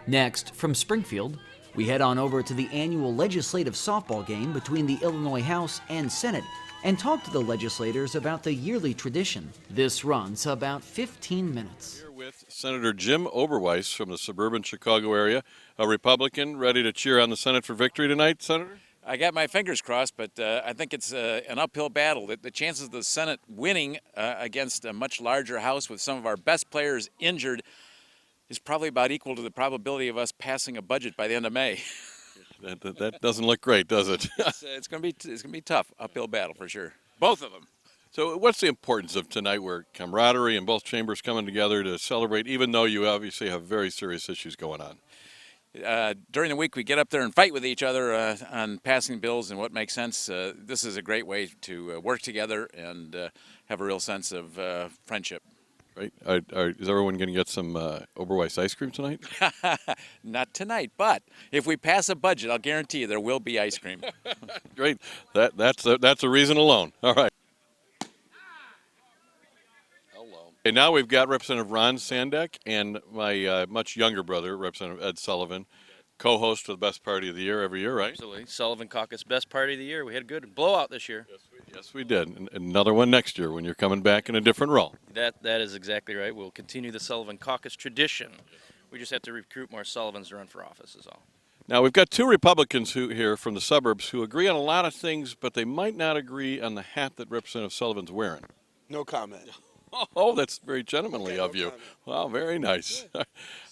Next, from Springfield, we head on over to the annual legislative softball game between the Illinois House and Senate and talk to the legislators about the yearly tradition. This runs about 15 minutes. Here with Senator Jim Oberweis from the suburban Chicago area, a Republican ready to cheer on the Senate for victory tonight, Senator? I got my fingers crossed, but I think it's an uphill battle. The chances of the Senate winning against a much larger House with some of our best players injured is probably about equal to the probability of us passing a budget by the end of May. That doesn't look great, does it? It's going to be tough, uphill battle for sure. Both of them. So what's the importance of tonight where camaraderie in both chambers coming together to celebrate, even though you obviously have very serious issues going on? During the week, we get up there and fight with each other on passing bills and what makes sense. This is a great way to work together and have a real sense of friendship. Right? Is everyone going to get some Oberweis ice cream tonight? Not tonight, but if we pass a budget, I'll guarantee you there will be ice cream. Great. That's a reason alone. All right. Hello. Okay, now we've got Representative Ron Sandek and my much younger brother, Representative Ed Sullivan, co-host of the Best Party of the Year every year, right? Absolutely. Sullivan Caucus Best Party of the Year. We had a good blowout this year. Yes, we did. And another one next year when you're coming back in a different role. That is exactly right. We'll continue the Sullivan Caucus tradition. We just have to recruit more Sullivans to run for office is all. Now, we've got two Republicans here from the suburbs who agree on a lot of things, but they might not agree on the hat that Representative Sullivan's wearing. No comment. Oh, that's very gentlemanly of you. comment. Wow, very nice. He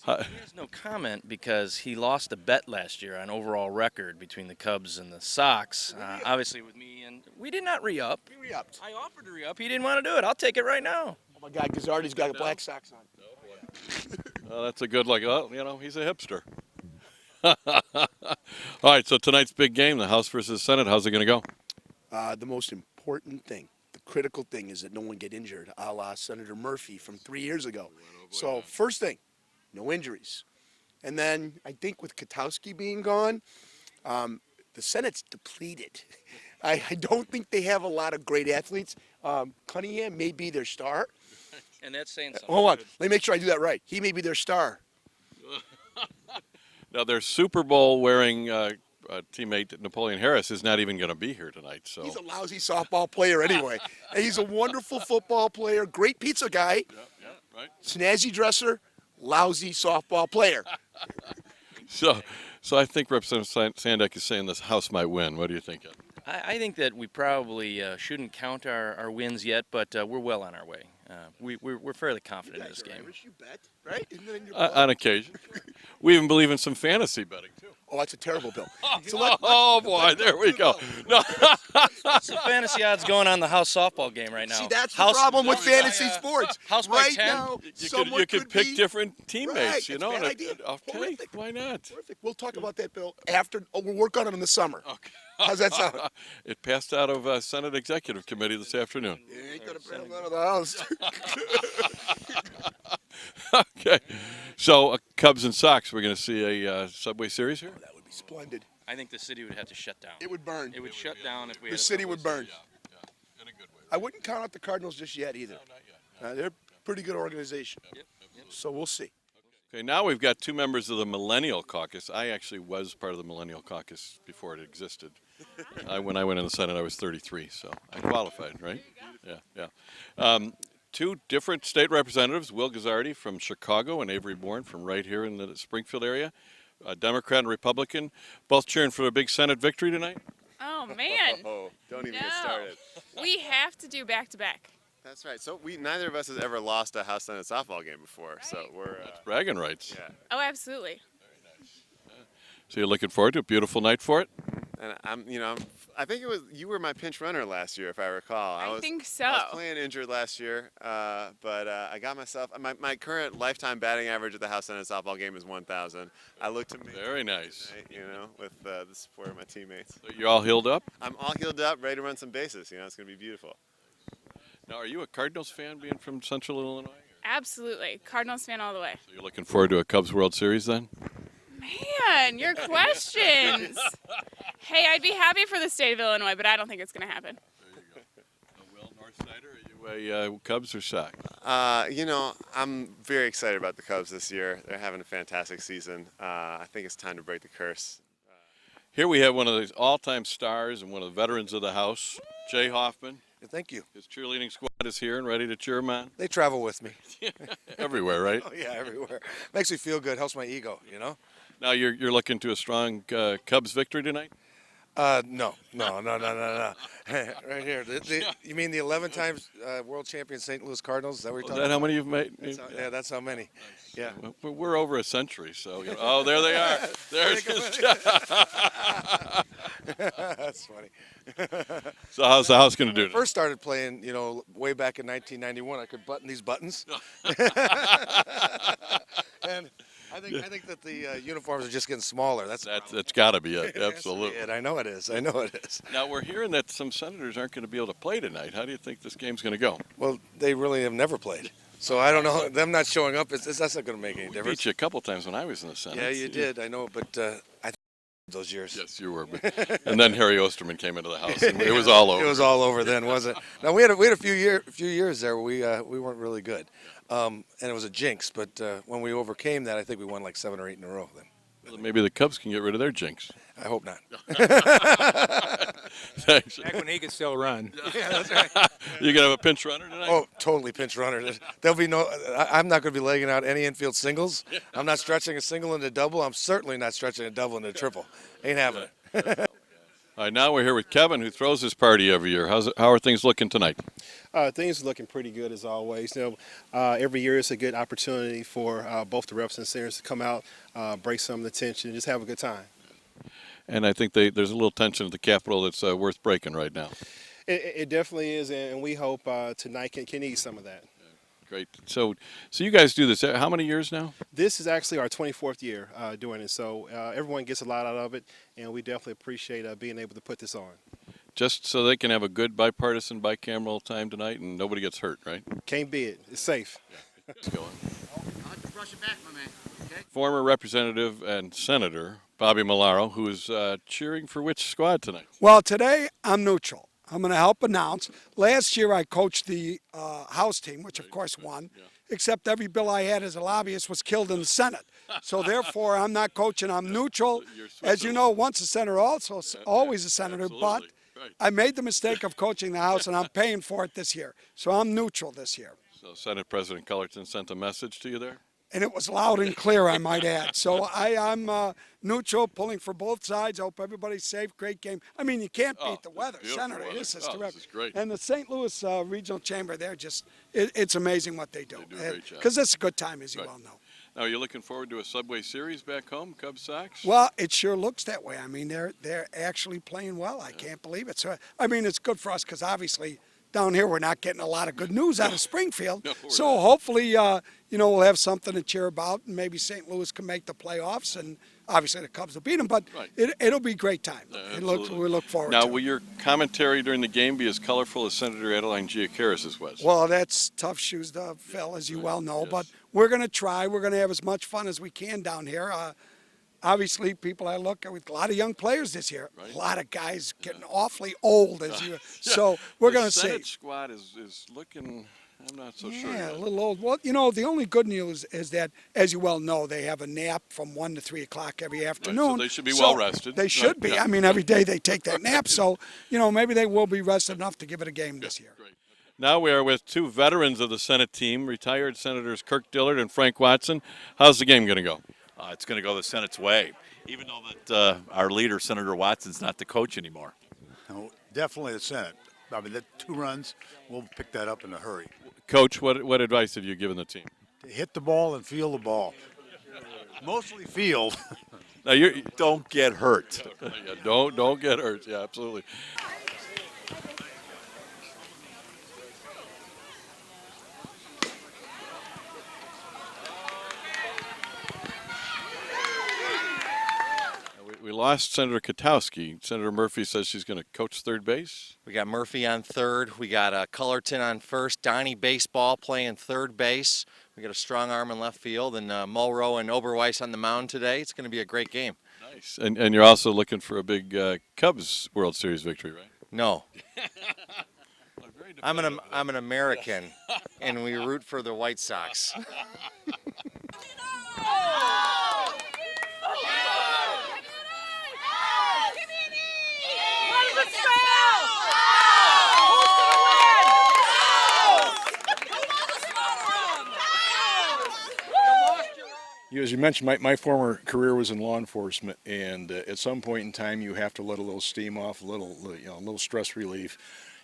has no comment because he lost a bet last year on overall record between the Cubs and the Sox. Obviously with me, and we did not re-up. We re-upped. I offered to re-up. He didn't want to do it. I'll take it right now. Oh my God, Gazzardi's got a black Sox on. Well, that's a good, he's a hipster. All right, so tonight's big game, the House versus Senate. How's it going to go? The most important thing, the critical thing is that no one get injured, a la Senator Murphy from 3 years ago. So first thing, no injuries. And then I think with Katowski being gone, the Senate's depleted. I don't think they have a lot of great athletes. Cunningham may be their star. And that's saying something. Hold on, let me make sure I do that right. He may be their star. Now, their Super Bowl wearing teammate Napoleon Harris is not even going to be here tonight. So He's a lousy softball player anyway. And he's a wonderful football player, great pizza guy, right. snazzy dresser, lousy softball player. So I think Representative Sandek is saying this House might win. What do you think, Ed? I think that we probably shouldn't count our wins yet, but we're well on our way. We're fairly confident in this game. Irish, you bet, right? Isn't that in your On occasion. We even believe in some fantasy betting, too. Oh, that's a terrible bill. Oh, boy, there we go. No. Some fantasy odds going on the House softball game right now. See, that's the problem with fantasy sports. House by right 10? now, someone You could pick be, different teammates, Right, you it's know. a bad idea. Okay, Horrific. why not? Terrific. We'll talk about that bill after. Oh, we'll work on it in the summer. Okay. How's that sound? It passed out of Senate Executive Committee this afternoon. You ain't gonna pass out of the house. Okay. So, Cubs and Sox, we're going to see a Subway Series here? That would be splendid. I think the city would have to shut down. It would burn. It would shut down if we The had city would burn. In a good way. I wouldn't count out the Cardinals just yet either. No, not yet. They're a pretty good organization. Yep. So we'll see. Okay, now we've got two members of the Millennial Caucus. I actually was part of the Millennial Caucus before it existed. When I went in the Senate, I was 33, so I qualified, right? Yeah. Two different state representatives, Will Gazzardi from Chicago and Avery Bourne from right here in the Springfield area, a Democrat and Republican, both cheering for a big Senate victory tonight. Oh, man. Oh, don't even get No. started. We have to do back-to-back. That's right. So neither of us has ever lost a House Senate softball game before. So we're Bragging rights. yeah. Oh, absolutely. So you're looking forward to a beautiful night for it? And I think you were my pinch runner last year, if I recall. I think so. I was playing injured last year, but I got myself. My current lifetime batting average at the House Senate softball game is 1,000. I look to make Very nice. tonight, with the support of my teammates. So you're all healed up? I'm all healed up, ready to run some bases. It's going to be beautiful. Now, are you a Cardinals fan being from Central Illinois? Absolutely. Cardinals fan all the way. So you're looking forward to a Cubs World Series then? Man, your questions. Hey, I'd be happy for the state of Illinois, but I don't think it's going to happen. There you go. Will Northsider, are you Anyway, Cubs or Sox? I'm very excited about the Cubs this year. They're having a fantastic season. I think it's time to break the curse. Here we have one of the all-time stars and one of the veterans of the house, Jay Hoffman. Thank you. His cheerleading squad is here and ready to cheer him on. They travel with me. Everywhere, right? Oh, yeah, everywhere. Makes me feel good. Helps my ego, you know? Now you're looking to a strong Cubs victory tonight? No. Right here. You mean the 11 times world champion St. Louis Cardinals? Is that what you're Is talking that how about? many you've made? Yeah, that's how many. Yeah. Well, we're over a century, so oh, there they are. There's his That's funny. So how's the house going to do tonight? First started playing, way back in 1991. I could button these buttons. And I think that the uniforms are just getting smaller. That's got to be it. That's Absolutely. it. I know it is. Now we're hearing that some senators aren't going to be able to play tonight. How do you think this game's going to go? Well, they really have never played. So I don't know. Them not showing up, that's not going to make any We difference. beat you a couple times when I was in the Senate. Yeah, you did. I know, but I think those years. Yes, you were. And then Harry Osterman came into the house, and it was all over. It was all over then, wasn't it? Now we had a few years there where we weren't really good, and it was a jinx. But when we overcame that, I think we won like 7 or 8 in a row. Then Well, maybe the Cubs can get rid of their jinx. I hope not. Thanks. Back when he could still run. Yeah, that's right. You gonna have a pinch runner tonight? Oh, totally pinch runner. There'll be no. I'm not going to be legging out any infield singles. I'm not stretching a single into double. I'm certainly not stretching a double into triple. Ain't having it. All right, now we're here with Kevin, who throws his party every year. How are things looking tonight? Things are looking pretty good as always. Every year it's a good opportunity for both the reps and seniors to come out, break some of the tension, and just have a good time. And I think there's a little tension at the Capitol that's worth breaking right now. It definitely is, and we hope tonight can ease some of that. Great. So you guys do this how many years now? This is actually our 24th year doing it, so everyone gets a lot out of it, and we definitely appreciate being able to put this on. Just so they can have a good bipartisan, bicameral time tonight and nobody gets hurt, right? Can't be it. It's safe. It's going. I'll just brush it back, my man. Okay? Former Representative and Senator Bobby Malaro, who is cheering for which squad tonight? Well, today I'm neutral. I'm going to help announce. Last year I coached the House team, which of course won, except every bill I had as a lobbyist was killed in the Senate. So therefore I'm not coaching. I'm neutral. As you know, once a senator, always a senator. But I made the mistake of coaching the House, and I'm paying for it this year. So I'm neutral this year. So Senate President Cullerton sent a message to you there? And it was loud and clear, I might add. So I'm neutral, pulling for both sides. I hope everybody's safe. Great game. I mean, you can't beat the weather. Senator, this is terrific. This is great. And the St. Louis Regional Chamber, they're just, it's amazing what they do. They do a great job. Because it's a good time, as you well know. Now, are you looking forward to a Subway Series back home, Cubs Sox? Well, it sure looks that way. I mean, they're actually playing well. I can't believe it. So, I mean, it's good for us because obviously down here we're not getting a lot of good news out of Springfield. So hopefully, we'll have something to cheer about, and maybe St. Louis can make the playoffs, and obviously the Cubs will beat them. But it'll be a great time. We look forward to it. Now, will your commentary during the game be as colorful as Senator Adeline Giacaris's was? Well, that's tough shoes to fill, as you well know. But we're going to try. We're going to have as much fun as we can down here. Obviously, people I look at with a lot of young players this year. A lot of guys getting awfully old, so we're going to see. The Senate squad is looking. I'm not so sure. Yeah, a little old. Well, the only good news is that, as you well know, they have a nap from 1 to 3 o'clock every afternoon. So they should be well rested. They should be. I mean, every day they take that nap. So, maybe they will be rested enough to give it a game this year. Great. Now we are with two veterans of the Senate team, retired Senators Kirk Dillard and Frank Watson. How's the game going to go? It's going to go the Senate's way, even though that our leader, Senator Watson's not the coach anymore. No, definitely the Senate. I mean, the 2 runs, we'll pick that up in a hurry. Coach, what advice have you given the team? Hit the ball and feel the ball. Mostly field. Now you don't get hurt. Don't get hurt. Yeah, absolutely. We lost Senator Katowski. Senator Murphy says she's going to coach third base. We got Murphy on third. We got Cullerton on first. Donnie Baseball playing third base. We got a strong arm in left field. And Mulrow and Oberweis on the mound today. It's going to be a great game. Nice. And you're also looking for a big Cubs World Series victory, right? No. Very I'm an American, and we root for the White Sox. As you mentioned, my former career was in law enforcement, and at some point in time, you have to let a little steam off, a little stress relief,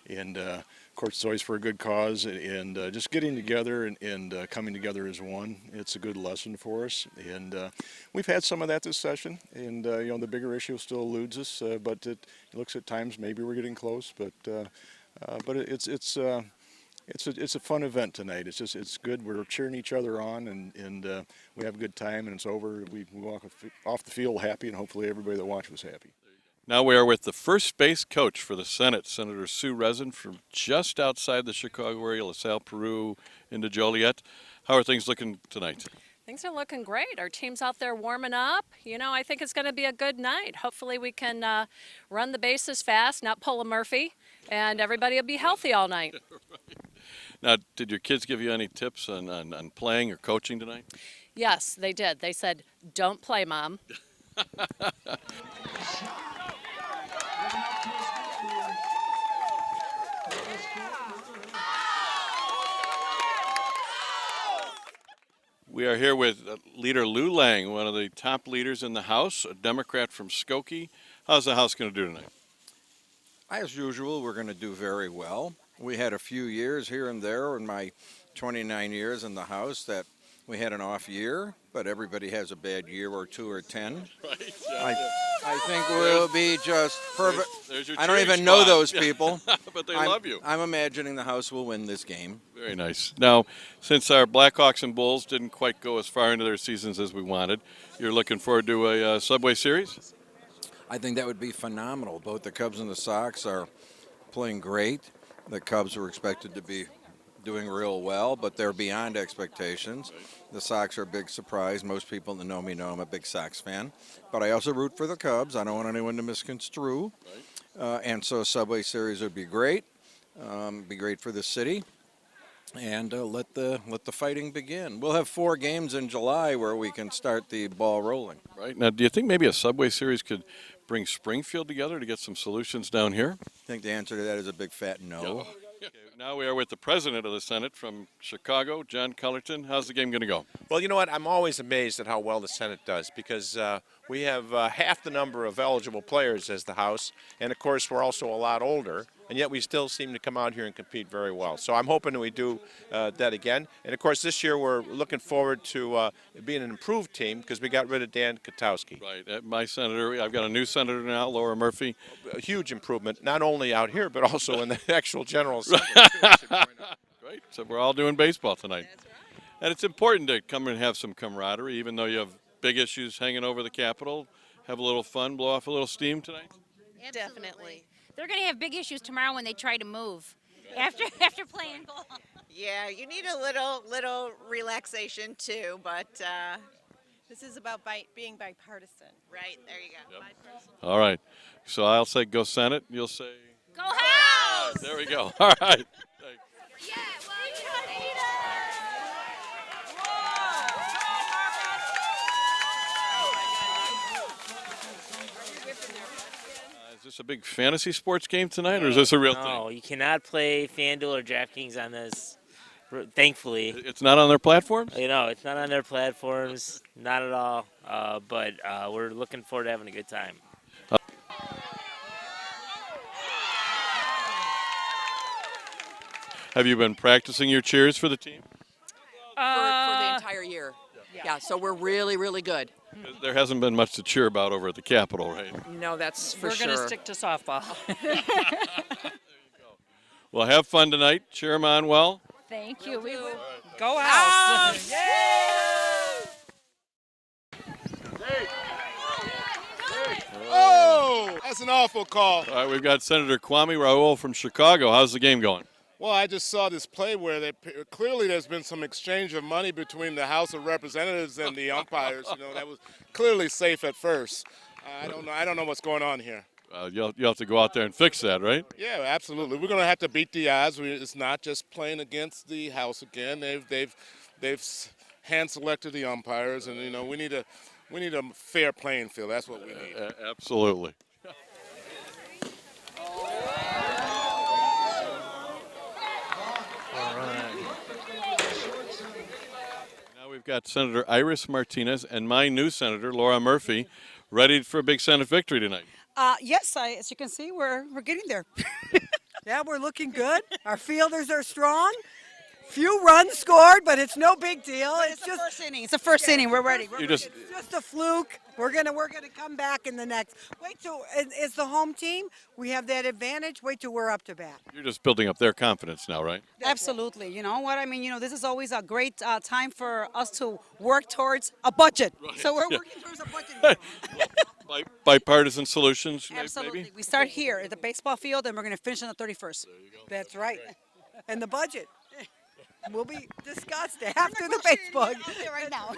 and of course, it's always for a good cause, and just getting together and coming together as one. It's a good lesson for us, and we've had some of that this session, and the bigger issue still eludes us, but it looks at times maybe we're getting close, but it's a fun event tonight. It's good. We're cheering each other on, and we have a good time, and it's over. We walk off the field happy, and hopefully everybody that watched was happy. Now we are with the first base coach for the Senate, Senator Sue Rezin, from just outside the Chicago area, LaSalle, Peru, into Joliet. How are things looking tonight? Things are looking great. Our team's out there warming up. I think it's going to be a good night. Hopefully we can run the bases fast, not pull a Murphy, and everybody will be healthy all night. Now, did your kids give you any tips on playing or coaching tonight? Yes, they did. They said, "Don't play, Mom." We are here with Leader Lou Lang, one of the top leaders in the House, a Democrat from Skokie. How's the House going to do tonight? As usual, we're going to do very well. We had a few years here and there in my 29 years in the House that we had an off year, but everybody has a bad year or 2 or 10. Right. I think we'll be just perfect. There's your I don't cheering even know squad. those people. But they love you. I'm imagining the House will win this game. Very nice. Now, since our Blackhawks and Bulls didn't quite go as far into their seasons as we wanted, you're looking forward to a Subway Series? I think that would be phenomenal. Both the Cubs and the Sox are playing great. The Cubs were expected to be doing real well, but they're beyond expectations. The Sox are a big surprise. Most people that know me know I'm a big Sox fan, but I also root for the Cubs. I don't want anyone to misconstrue. And so a Subway Series would be great. Be great for the city. And let the fighting begin. We'll have 4 games in July where we can start the ball rolling. Right. Now, do you think maybe a Subway Series could bring Springfield together to get some solutions down here? I think the answer to that is a big fat no. Okay, now we are with the President of the Senate from Chicago, John Cullerton. How's the game going to go? Well, you know what? I'm always amazed at how well the Senate does because we have half the number of eligible players as the House, and of course we're also a lot older, and yet we still seem to come out here and compete very well. So I'm hoping that we do that again. And of course this year we're looking forward to being an improved team because we got rid of Dan Katowski. Right. My senator, I've got a new senator now, Laura Murphy. A huge improvement, not only out here but also in the actual General Assembly. Great. So we're all doing baseball tonight. That's right. And it's important to come and have some camaraderie, even though you have big issues hanging over the Capitol. Have a little fun, blow off a little steam tonight. Definitely. They're going to have big issues tomorrow when they try to move after playing ball. Yeah, you need a little relaxation too, but this is about being bipartisan. Right, there you go. Yep. All right. So I'll say go Senate. You'll say go House. There we go. All right. Is this a big fantasy sports game tonight, or is this a real thing? No, you cannot play FanDuel or DraftKings on this. Thankfully, it's not on their platforms. It's not on their platforms, not at all. But we're looking forward to having a good time. Have you been practicing your cheers for the team? For the entire year. Yeah, so we're really, really good. There hasn't been much to cheer about over at the Capitol, right? No, that's for We're sure. going to stick to softball. Well, have fun tonight. Cheer them on well. Thank you. We will go House. Oh, that's an awful call. All right, we've got Senator Kwame Raoul from Chicago. How's the game going? Well, I just saw this play where clearly there's been some exchange of money between the House of Representatives and the umpires. That was clearly safe at first. I don't know what's going on here. You'll have to go out there and fix that, right? Yeah, absolutely. We're going to have to beat the odds. It's not just playing against the house again. They've hand selected the umpires, and we need a fair playing field. That's what we need. Absolutely. Now we've got Senator Iris Martinez and my new senator, Laura Murphy, ready for a big Senate victory tonight. Yes, as you can see, we're getting there. Yeah, we're looking good. Our fielders are strong. Few runs scored, but it's no big deal. It's just first inning. It's the first inning. We're ready. It's just a fluke. We're gonna come back in the next. Wait till it's the home team. We have that advantage. Wait till we're up to bat. You're just building up their confidence now, right? Absolutely. You know what I mean? This is always a great time for us to work towards a budget. So we're working towards a budget. Bipartisan solutions, Absolutely. maybe? We start here at the baseball field, and we're going to finish on the 31st. There you go. That's right. And the budget will be discussed after the baseball. Right now.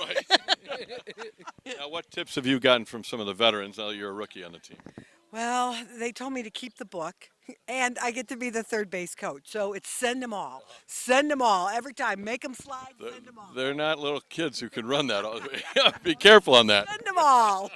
Now, what tips have you gotten from some of the veterans now that you're a rookie on the team? Well, they told me to keep the book, and I get to be the third base coach. So it's send them all. Send them all every time. Make them slide, send them all. They're not little kids who can run that all the way. Be careful on that. Send them all.